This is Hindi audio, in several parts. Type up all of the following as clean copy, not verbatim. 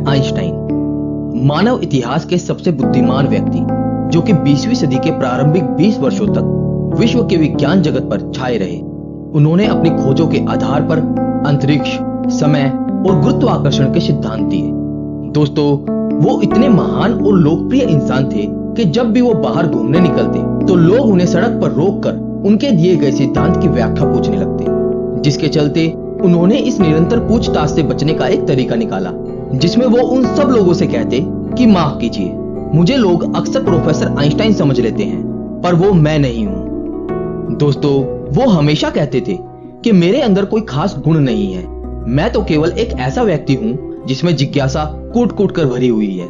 आइंस्टाइन मानव इतिहास के सबसे बुद्धिमान व्यक्ति, जो कि 20वीं सदी के प्रारंभिक 20 वर्षों तक विश्व के विज्ञान जगत पर छाए रहे। उन्होंने अपनी खोजों के आधार पर अंतरिक्ष, समय और गुरुत्वाकर्षण के सिद्धांत दिए। दोस्तों, वो इतने महान और लोकप्रिय इंसान थे कि जब भी वो बाहर घूमने निकलते तो लोग उन्हें सड़क पर रोककर उनके दिए गए सिद्धांत की व्याख्या पूछने लगते, जिसके चलते उन्होंने इस निरंतर पूछताछ से बचने का एक तरीका निकाला, जिसमें वो उन सब लोगों से कहते कि माफ कीजिए, मुझे लोग अक्सर प्रोफेसर आइंस्टाइन समझ लेते हैं, पर वो मैं नहीं हूं। दोस्तों, वो हमेशा कहते थे कि मेरे अंदर कोई खास गुण नहीं है, मैं तो केवल एक ऐसा व्यक्ति हूं जिसमें जिज्ञासा कूट कूट कर भरी हुई है।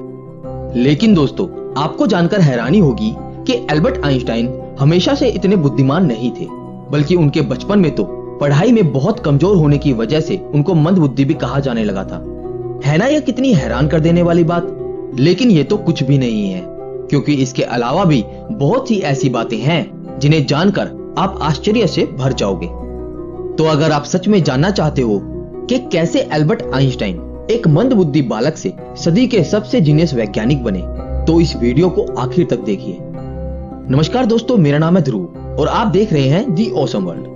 लेकिन दोस्तों, आपको जानकर हैरानी होगी कि एल्बर्ट आइंस्टाइन हमेशा से इतने बुद्धिमान नहीं थे, बल्कि उनके बचपन में तो पढ़ाई में बहुत कमजोर होने की वजह से उनको मंदबुद्धि भी कहा जाने लगा था। है ना यह कितनी हैरान कर देने वाली बात? लेकिन ये तो कुछ भी नहीं है, क्योंकि इसके अलावा भी बहुत ही ऐसी बातें हैं जिन्हें जानकर आप आश्चर्य से भर जाओगे। तो अगर आप सच में जानना चाहते हो कि कैसे एल्बर्ट आइंस्टाइन एक मंदबुद्धि बालक से सदी के सबसे जीनियस वैज्ञानिक बने, तो इस वीडियो को आखिर तक देखिए। नमस्कार दोस्तों, मेरा नाम है ध्रुव और आप देख रहे हैं दी ऑसम वर्ल्ड।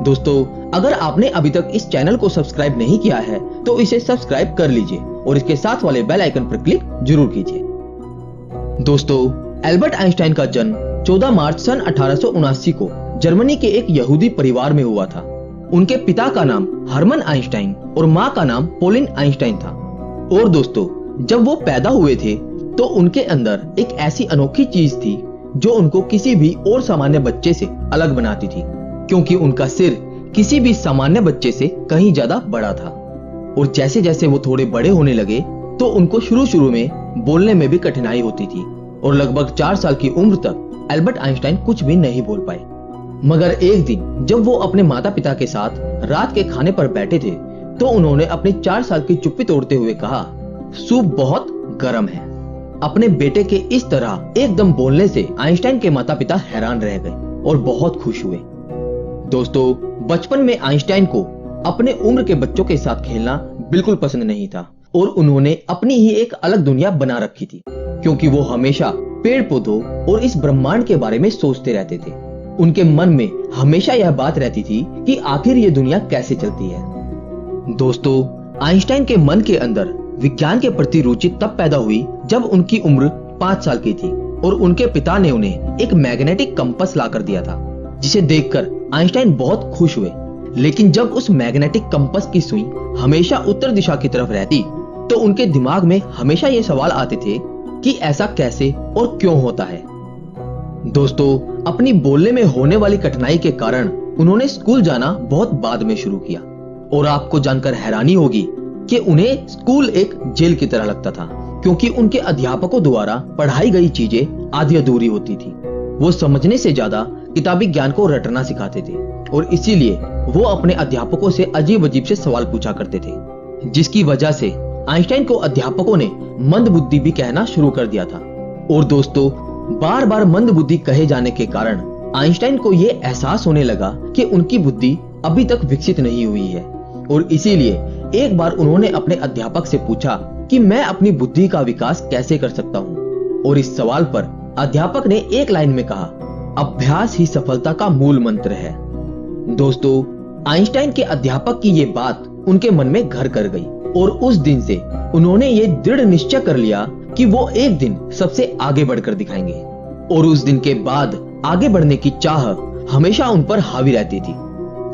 दोस्तों, अगर आपने अभी तक इस चैनल को सब्सक्राइब नहीं किया है तो इसे सब्सक्राइब कर लीजिए और इसके साथ वाले बेल आइकन पर क्लिक जरूर कीजिए। दोस्तों, एल्बर्ट आइंस्टाइन का जन्म 14 मार्च सन 1879 को जर्मनी के एक यहूदी परिवार में हुआ था। उनके पिता का नाम हरमन आइंस्टाइन और माँ का नाम पोलिन आइंस्टाइन था। और दोस्तों, जब वो पैदा हुए थे तो उनके अंदर एक ऐसी अनोखी चीज थी जो उनको किसी भी और सामान्य बच्चे से अलग बनाती थी, क्योंकि उनका सिर किसी भी सामान्य बच्चे से कहीं ज्यादा बड़ा था। और जैसे जैसे वो थोड़े बड़े होने लगे तो उनको शुरू में बोलने में भी कठिनाई होती थी और लगभग 4 साल की उम्र तक एल्बर्ट आइंस्टाइन कुछ भी नहीं बोल पाए। मगर एक दिन जब वो अपने माता पिता के साथ रात के खाने पर बैठे थे तो उन्होंने अपनी 4 साल की चुप्पी तोड़ते हुए कहा, सूप बहुत गर्म है। अपने बेटे के इस तरह एकदम बोलने से आइंस्टाइन के माता पिता हैरान रह गए और बहुत खुश हुए। दोस्तों, बचपन में आइंस्टाइन को अपने उम्र के बच्चों के साथ खेलना बिल्कुल पसंद नहीं था और उन्होंने अपनी ही एक अलग दुनिया बना रखी थी, क्योंकि वो हमेशा पेड़ पौधों और इस ब्रह्मांड के बारे में सोचते रहते थे। उनके मन में हमेशा यह बात रहती थी कि आखिर ये दुनिया कैसे चलती है। दोस्तों, आइंस्टाइन के मन के अंदर विज्ञान के प्रति रुचि तब पैदा हुई जब उनकी उम्र 5 साल की थी और उनके पिता ने उन्हें एक मैग्नेटिक कंपास लाकर दिया था, जिसे देखकर आइंस्टाइन बहुत खुश हुए। लेकिन जब उस मैग्नेटिक कंपास की सुई हमेशा उत्तर दिशा की तरफ रहती तो उनके दिमाग में हमेशा ये सवाल आते थे कि ऐसा कैसे और क्यों होता है। दोस्तों, अपनी बोलने में होने वाली कठिनाई के कारण उन्होंने स्कूल जाना बहुत बाद में शुरू किया और आपको जानकर हैरानी होगी कि उन्हें स्कूल एक जेल की तरह लगता था, क्योंकि उनके अध्यापकों द्वारा पढ़ाई गई चीजें आधी अधूरी होती थी। वो समझने से ज्यादा किताबी ज्ञान को रटना सिखाते थे और इसीलिए वो अपने अध्यापकों से अजीब अजीब से सवाल पूछा करते थे, जिसकी वजह से आइंस्टाइन को अध्यापकों ने मंदबुद्धि भी कहना शुरू कर दिया था। और दोस्तों, बार बार मंदबुद्धि कहे जाने के कारण आइंस्टाइन को ये एहसास होने लगा कि उनकी बुद्धि अभी तक विकसित नहीं हुई है और इसीलिए एक बार उन्होंने अपने अध्यापक से पूछा कि मैं अपनी बुद्धि का विकास कैसे कर सकता हूँ। और इस सवाल पर अध्यापक ने एक लाइन में कहा, अभ्यास ही सफलता का मूल मंत्र है। दोस्तों, आइंस्टाइन के अध्यापक की ये बात उनके मन में घर कर गई और उस दिन से उन्होंने ये दृढ़ निश्चय कर लिया कि वो एक दिन सबसे आगे बढ़कर दिखाएंगे। और उस दिन के बाद आगे बढ़ने की चाह हमेशा उन पर हावी रहती थी।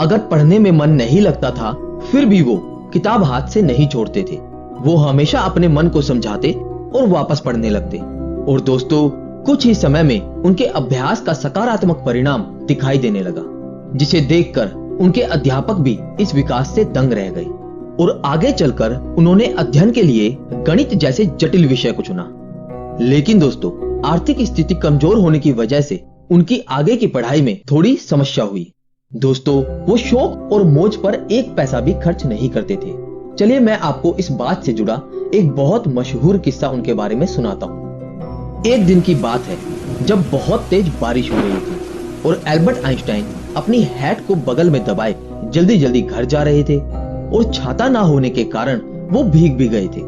अगर पढ़ने में मन नहीं लगता था फिर भी वो किताब हाथ से नहीं छोड़ते थे। वो हमेशा अपने मन को समझाते और वापस पढ़ने लगते। और दोस्तों, कुछ ही समय में उनके अभ्यास का सकारात्मक परिणाम दिखाई देने लगा, जिसे देखकर उनके अध्यापक भी इस विकास से दंग रह गए और आगे चलकर उन्होंने अध्ययन के लिए गणित जैसे जटिल विषय को चुना। लेकिन दोस्तों, आर्थिक स्थिति कमजोर होने की वजह से उनकी आगे की पढ़ाई में थोड़ी समस्या हुई। दोस्तों, वो शौक और मौज पर एक पैसा भी खर्च नहीं करते थे। चलिए मैं आपको इस बात से जुड़ा एक बहुत मशहूर किस्सा उनके बारे में सुनाता हूँ। एक दिन की बात है जब बहुत तेज बारिश हो रही थी और एल्बर्ट आइंस्टाइन अपनी हैट को बगल में दबाए जल्दी जल्दी घर जा रहे थे और छाता ना होने के कारण वो भीग भी गए थे।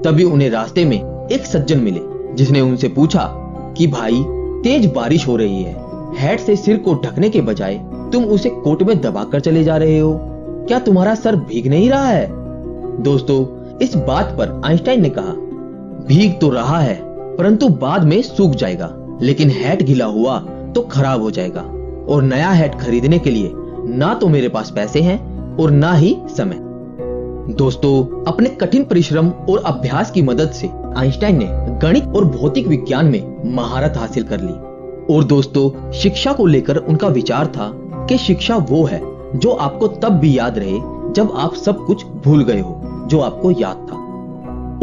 तभी उन्हें रास्ते में एक सज्जन मिले, जिसने उनसे पूछा कि भाई, तेज बारिश हो रही है, हैट से सिर को ढकने के बजाय तुम उसे कोट में दबाकर चले जा रहे हो, क्या तुम्हारा सर भीग नहीं रहा है? दोस्तों, इस बात पर आइंस्टाइन ने कहा, भीग तो रहा है परंतु बाद में सूख जाएगा, लेकिन हैट गीला हुआ तो खराब हो जाएगा, और नया हैट खरीदने के लिए ना तो मेरे पास पैसे हैं और ना ही समय। दोस्तों, अपने कठिन परिश्रम और अभ्यास की मदद से आइंस्टाइन ने गणित और भौतिक विज्ञान में महारत हासिल कर ली। और दोस्तों, शिक्षा को लेकर उनका विचार था कि शिक्षा वो है जो आपको तब भी याद रहे जब आप सब कुछ भूल गए हो जो आपको याद था।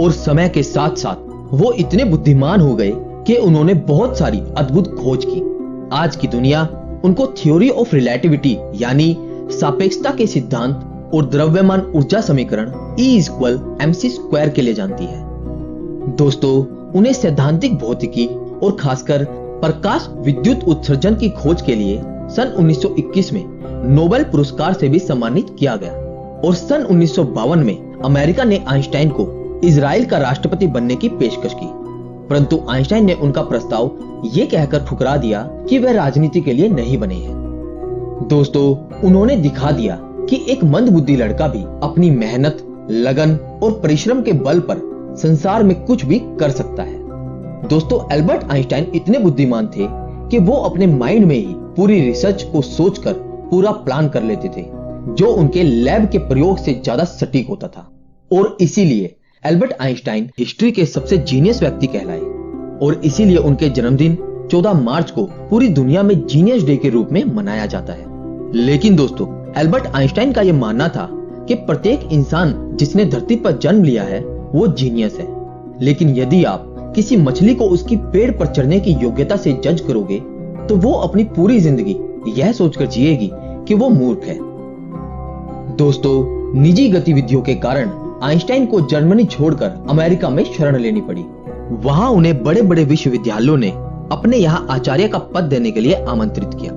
और समय के साथ साथ वो इतने बुद्धिमान हो गए कि उन्होंने बहुत सारी अद्भुत खोज की। आज की दुनिया उनको थ्योरी ऑफ रिलेटिविटी यानी सापेक्षता के सिद्धांत और द्रव्यमान ऊर्जा समीकरण E=mc² के लिए जानती है। दोस्तों, उन्हें सैद्धांतिक भौतिकी और खासकर प्रकाश विद्युत उत्सर्जन की खोज के लिए सन 1921 में नोबेल पुरस्कार से भी सम्मानित किया गया। और सन 1952 में अमेरिका ने आइंस्टाइन को इजराइल का राष्ट्रपति बनने की पेशकश की, परंतु आइंस्टाइन ने उनका प्रस्ताव ये कहकर ठुकरा दिया कि वह राजनीति के लिए नहीं बने हैं। दोस्तों, उन्होंने दिखा दिया कि एक मंदबुद्धि लड़का भी अपनी मेहनत, लगन और परिश्रम के बल पर संसार में कुछ भी कर सकता है। दोस्तों, एल्बर्ट आइंस्टाइन इतने बुद्धिमान थे कि वो अपने माइंड में ही पूरी रिसर्च को सोचकर पूरा प्लान कर लेते थे, जो उनके लैब के प्रयोग से ज्यादा सटीक होता था। और इसीलिए एल्बर्ट आइंस्टाइन हिस्ट्री के सबसे जीनियस व्यक्ति कहलाए, और इसीलिए उनके जन्मदिन 14 मार्च को पूरी दुनिया में जीनियस डे के रूप में मनाया जाता है। लेकिन दोस्तों, एल्बर्ट आइंस्टाइन का यह मानना था कि प्रत्येक इंसान जिसने धरती पर जन्म लिया है वो जीनियस है, लेकिन यदि आप किसी मछली को उसकी पेड़ पर चढ़ने की योग्यता से जज करोगे तो वो अपनी पूरी जिंदगी यह सोचकर जिएगी कि वो मूर्ख है। दोस्तों, निजी गतिविधियों के कारण आइंस्टाइन को जर्मनी छोड़कर अमेरिका में शरण लेनी पड़ी। वहां उन्हें बड़े बड़े विश्वविद्यालयों ने अपने यहाँ आचार्य का पद देने के लिए आमंत्रित किया।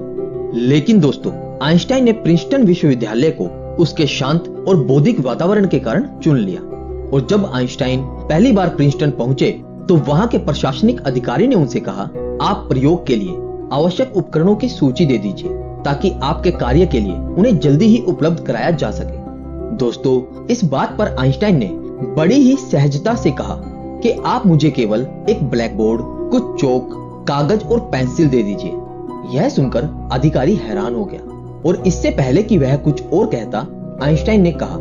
लेकिन दोस्तों, आइंस्टाइन ने प्रिंसटन विश्वविद्यालय को उसके शांत और बौद्धिक वातावरण के कारण चुन लिया। और जब आइंस्टाइन पहली बार प्रिंसटन पहुंचे तो वहां के प्रशासनिक अधिकारी ने उनसे कहा, आप प्रयोग के लिए आवश्यक उपकरणों की सूची दे दीजिए ताकि आपके कार्य के लिए उन्हें जल्दी ही उपलब्ध कराया जा सके। दोस्तों, इस बात पर आइंस्टाइन ने बड़ी ही सहजता से कहा कि आप मुझे केवल एक ब्लैक बोर्ड, कुछ चौक, कागज और पेंसिल दे दीजिए। यह सुनकर अधिकारी हैरान हो गया, और इससे पहले कि वह कुछ और कहता, आइंस्टाइन ने कहा,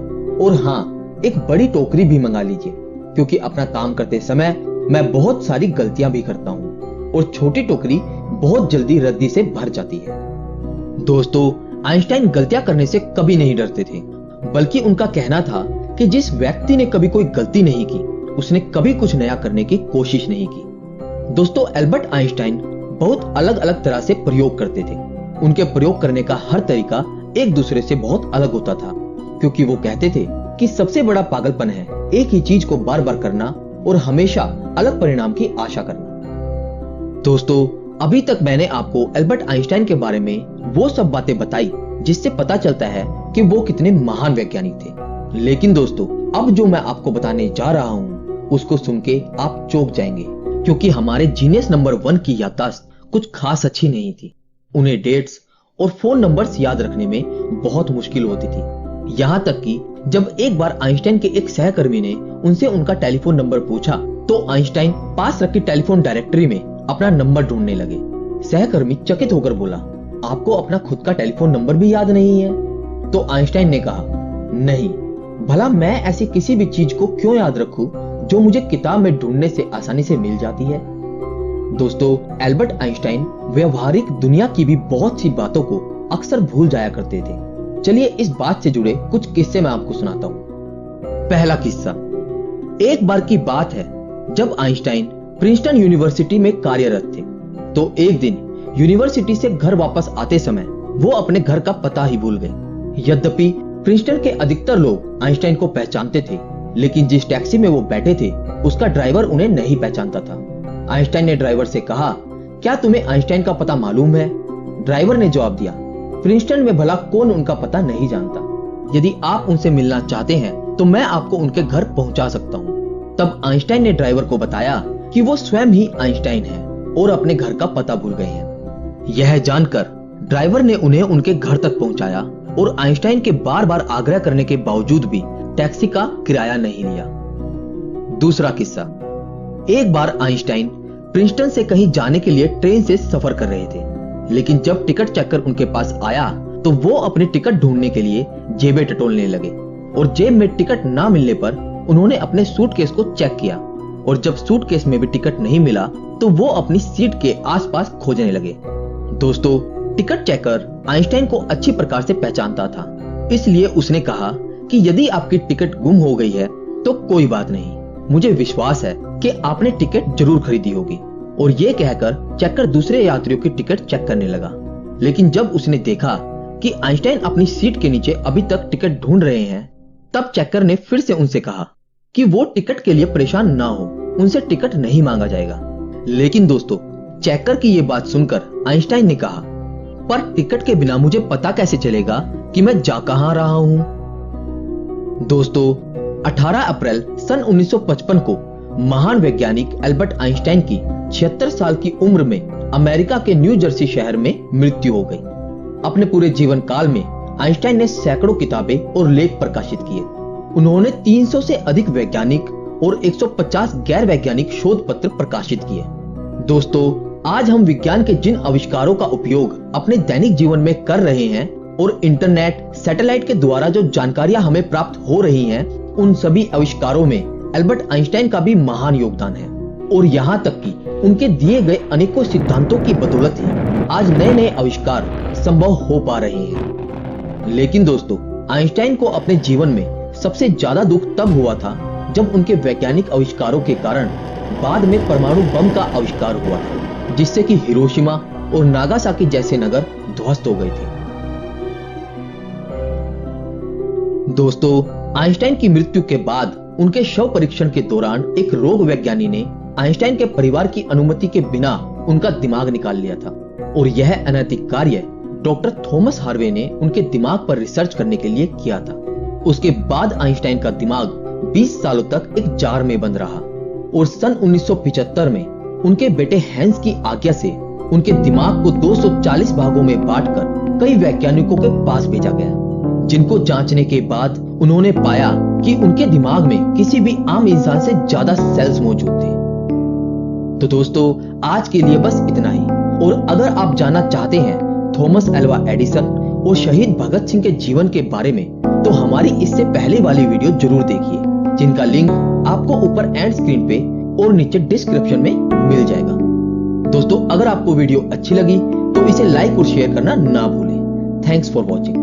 और हाँ, एक बड़ी टोकरी भी मंगा लीजिए, क्योंकि अपना काम करते समय मैं बहुत सारी गलतियां भी करता हूँ और छोटी टोकरी बहुत जल्दी रद्दी से भर जाती है। दोस्तों, आइंस्टाइन गलतियां करने से कभी नहीं डरते थे, बल्कि उनका कहना था कि जिस व्यक्ति ने कभी कोई गलती नहीं की उसने कभी कुछ नया करने की कोशिश नहीं की। दोस्तों, एल्बर्ट आइंस्टाइन बहुत अलग अलग तरह से प्रयोग करते थे। उनके प्रयोग करने का हर तरीका एक दूसरे से बहुत अलग होता था, क्योंकि वो कहते थे कि सबसे बड़ा पागलपन है एक ही चीज को बार बार करना और हमेशा अलग परिणाम की आशा करना। दोस्तों, अभी तक मैंने आपको एल्बर्ट आइंस्टाइन के बारे में वो सब बातें बताई जिससे पता चलता है कि वो कितने महान वैज्ञानिक थे। लेकिन दोस्तों, अब जो मैं आपको बताने जा रहा हूँ उसको सुन के आप चौंक जाएंगे, क्योंकि हमारे जीनियस नंबर 1 की याददाश्त कुछ खास अच्छी नहीं थी। उन्हें डेट्स और फोन नंबर्स याद रखने में बहुत मुश्किल होती थी। यहाँ तक कि जब एक बार आइंस्टाइन के एक सहकर्मी ने उनसे उनका टेलीफोन नंबर पूछा तो आइंस्टाइन पास रखी टेलीफोन डायरेक्टरी में अपना नंबर ढूंढने लगे। सहकर्मी चकित होकर बोला, आपको अपना खुद का टेलीफोन नंबर भी याद नहीं है? तो आइंस्टाइन ने कहा, नहीं, भला मैं ऐसी किसी भी चीज को क्यों याद रखूं जो मुझे किताब में ढूंढने से आसानी से मिल जाती है। दोस्तों, एल्बर्ट आइंस्टाइन व्यवहारिक दुनिया की भी बहुत सी बातों को अक्सर भूल जाया करते थे। चलिए इस बात से जुड़े कुछ किस्से मैं आपको सुनाता हूँ। पहला किस्सा, एक बार की बात है जब आइंस्टाइन प्रिंसटन यूनिवर्सिटी में कार्यरत थे, तो एक दिन यूनिवर्सिटी से घर वापस आते समय वो अपने घर का पता ही भूल गए। यद्यपि प्रिंसटन के अधिकतर लोग आइंस्टाइन को पहचानते थे, लेकिन जिस टैक्सी में वो बैठे थे उसका ड्राइवर उन्हें नहीं पहचानता था। आइंस्टाइन ने ड्राइवर से कहा, क्या तुम्हें आइंस्टाइन का पता मालूम है? ड्राइवर ने जवाब दिया, प्रिंसटन में भला कौन उनका पता नहीं जानता। यदि आप उनसे मिलना चाहते हैं तो मैं आपको उनके घर पहुंचा सकता हूं। तब आइंस्टाइन ने ड्राइवर को बताया कि वो स्वयं ही आइंस्टाइन है और अपने घर का पता भूल गए हैं। यह जानकर ड्राइवर ने उन्हें उनके घर तक पहुंचाया और आइंस्टाइन के बार बार आग्रह करने के बावजूद भी टैक्सी का किराया नहीं लिया। दूसरा किस्सा, एक बार आइंस्टाइन प्रिंसटन से कहीं जाने के लिए ट्रेन से सफर कर रहे थे, लेकिन जब टिकट चेकर उनके पास आया तो वो अपनी टिकट ढूंढने के लिए जेबें टटोलने लगे और जेब में टिकट ना मिलने पर उन्होंने अपने सूटकेस को चेक किया और जब सूटकेस में भी टिकट नहीं मिला तो वो अपनी सीट के आसपास खोजने लगे। दोस्तों, टिकट चेकर आइंस्टाइन को अच्छी प्रकार से पहचानता था, इसलिए उसने कहा कि यदि आपकी टिकट गुम हो गई है तो कोई बात नहीं, मुझे विश्वास है कि आपने टिकट जरूर खरीदी होगी। और ये कहकर चेकर दूसरे यात्रियों की टिकट चेक करने लगा। लेकिन जब उसने देखा कि आइंस्टाइन अपनी सीट के नीचे अभी तक टिकट ढूंढ रहे हैं, तब चेकर ने फिर से उनसे कहा कि वो टिकट के लिए परेशान ना हो, उनसे टिकट नहीं मांगा जाएगा। लेकिन दोस्तों, चेकर की ये बात सुनकर आइंस्टाइन ने कहा, पर टिकट के बिना मुझे पता कैसे चलेगा कि मैं जा कहां रहा हूं। दोस्तों, 18 अप्रैल सन 1955 को महान वैज्ञानिक एल्बर्ट आइंस्टाइन की 76 साल की उम्र में अमेरिका के न्यू जर्सी शहर में मृत्यु हो गई। अपने पूरे जीवन काल में आइंस्टाइन ने सैकड़ों किताबें और लेख प्रकाशित किए। उन्होंने 300 से अधिक वैज्ञानिक और 150 गैर वैज्ञानिक शोध पत्र प्रकाशित किए। दोस्तों, आज हम विज्ञान के जिन आविष्कारों का उपयोग अपने दैनिक जीवन में कर रहे हैं और इंटरनेट, सैटेलाइट के द्वारा जो जानकारियां हमें प्राप्त हो रही हैं, उन सभी आविष्कारों में एल्बर्ट आइंस्टाइन का भी महान योगदान है। और यहाँ तक कि उनके दिए गए अनेकों सिद्धांतों की बदौलत ही आज नए नए आविष्कार संभव हो पा रहे हैं। लेकिन दोस्तों, आइंस्टाइन को अपने जीवन में सबसे ज्यादा दुख तब हुआ था जब उनके वैज्ञानिक आविष्कारों के कारण बाद में परमाणु बम का आविष्कार हुआ था, जिससे कि हिरोशिमा और नागासाकी जैसे नगर ध्वस्त हो गए थे। दोस्तों, आइंस्टाइन की मृत्यु के बाद उनके शव परीक्षण के दौरान एक रोग वैज्ञानी ने आइंस्टाइन के परिवार की अनुमति के बिना उनका दिमाग निकाल लिया था और यह अनैतिक कार्य डॉक्टर थॉमस हार्वे ने उनके दिमाग पर रिसर्च करने के लिए किया था। उसके बाद आइंस्टाइन का दिमाग 20 सालों तक एक जार में बंद रहा और सन 1975 में उनके बेटे हैंस की आज्ञा से उनके दिमाग को 240 भागों में बांटकर कई वैज्ञानिकों के पास भेजा गया, जिनको जांचने के बाद उन्होंने पाया कि उनके दिमाग में किसी भी आम इंसान से ज्यादा सेल्स मौजूद थे। तो दोस्तों, आज के लिए बस इतना ही। और अगर आप जानना चाहते हैं थॉमस एल्वा एडिसन और शहीद भगत सिंह के जीवन के बारे में, तो हमारी इससे पहले वाली वीडियो जरूर देखिए, जिनका लिंक आपको ऊपर एंड स्क्रीन पे और नीचे डिस्क्रिप्शन में मिल जाएगा। दोस्तों, अगर आपको वीडियो अच्छी लगी तो इसे लाइक और शेयर करना ना भूलें। Thanks for watching.